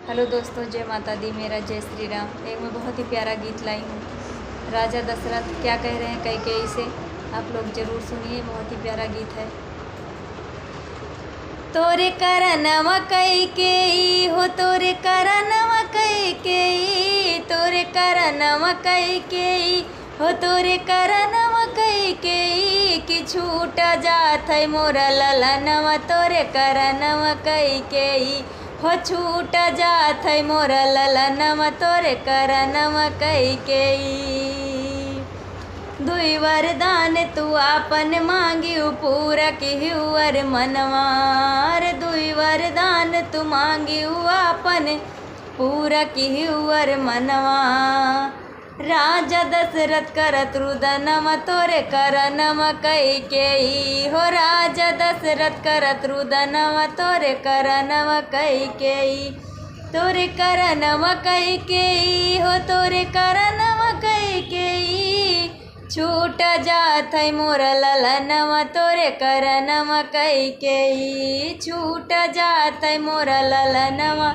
Hello दोस्तों, जय माता दी। मेरा जय श्री राम। एक मैं बहुत ही प्यारा गीत लाई हूँ। राजा दशरथ क्या कह रहे हैं कैकेयी से, आप लोग ज़रूर सुनिए। बहुत ही प्यारा गीत है। तोरे करनवा कैकेयी हो, तोरे करनवा कैकेयी, तोरे करनवा कैकेयी हो, तोरे करनवा कैकेयी कि छूट जात है मोरा ललनवा, तोरे करनवा कैकेयी हो, छूट जात है मोरा ललनवा, तोरे करनवा कैकेयी। दुई वरदान तू आपन मांगियो पूरा किहुअर मनवार, दुई वरदान तू मांगियो आपन पूरा किहुअर मनवा। राजा दशरथ करत रुदनवा, तोरे करनवा कैकेयी हो, राजा दशरथ करत रुदनवा, तोरे करनवा कैकेयी, तोरे करनवा कैकेयी हो, तोरे करनवा कैकेयी छूट जात है मोरा ललनवा, तोरे करनवा कैकेयी छूट जात है मोरा ललनवा,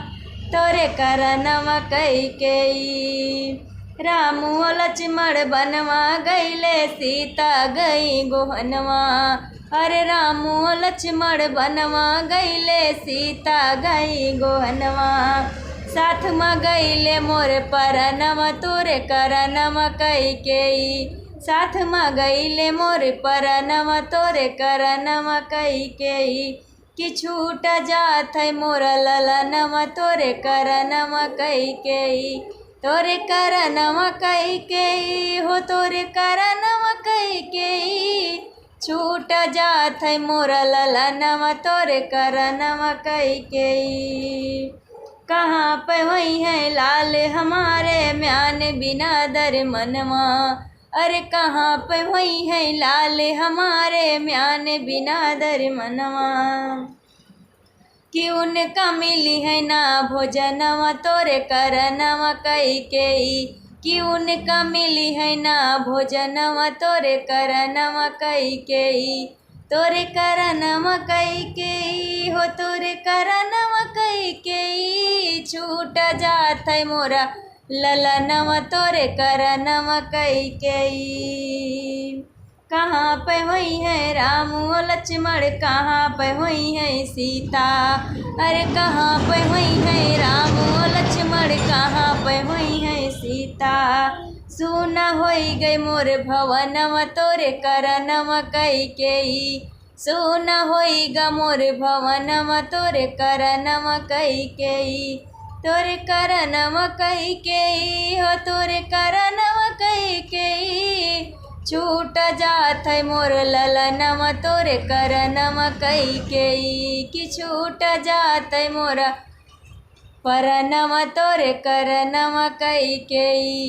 तोरे करनवा कैकेयी। राम लक्ष्मण बनवा गईले, सीता गई गोहनवा, अरे राम लक्ष्मण बनवा गईले, सीता गई गोहनवा। साथ में गईले मोर परनवा, तोरे करनवा कैकेयी, साथ में गईले मोर परनवा, तोरे करनवा कैकेयी कि छूट जात है मोरा ललनवा, तोरे करनवा कैकेयी, तोरे करनवा कैकेयी हो, तोरे करनवा कैकेयी छूट जात है मोरा ललनवा, तोरे करनवा कैकेयी। कहाँ पे हुई है लाल हमारे म्यान बिना दर मनवा, अरे कहाँ पे हुई है लाल हमारे म्यान बिना दर मनवा। कि उनका मिली है ना भोजनवा, तोरे करनवा कैकेयी, कि उनका मिली है ना भोजनवा, तोरे करनवा कैकेयी, तोरे करनवा कैकेयी हो, तोरे करनवा कैकेयी छूट जात है मोरा ललनवा, तोरे करनवा कैकेयी। कहाँ पे हुई है राम लक्ष्मण, कहाँ पे हुई है सीता, अरे कहाँ पे हुई है राम लक्ष्मण, कहाँ पे हुई है सीता। सुना होई गई मोर भवनवा, तोरे करनवा कैकेयी, सुना होई गा मोर भवनवा, तोरे करनवा कैकेयी, तोरे करनवा कैकेयी हो, तोरे करनवा कैकेयी छूट जात है मोर ललनवा, तोरे करनवा कैकेयी कि छूट जात है मोरा परनवा, तोरे करनवा कैकेयी।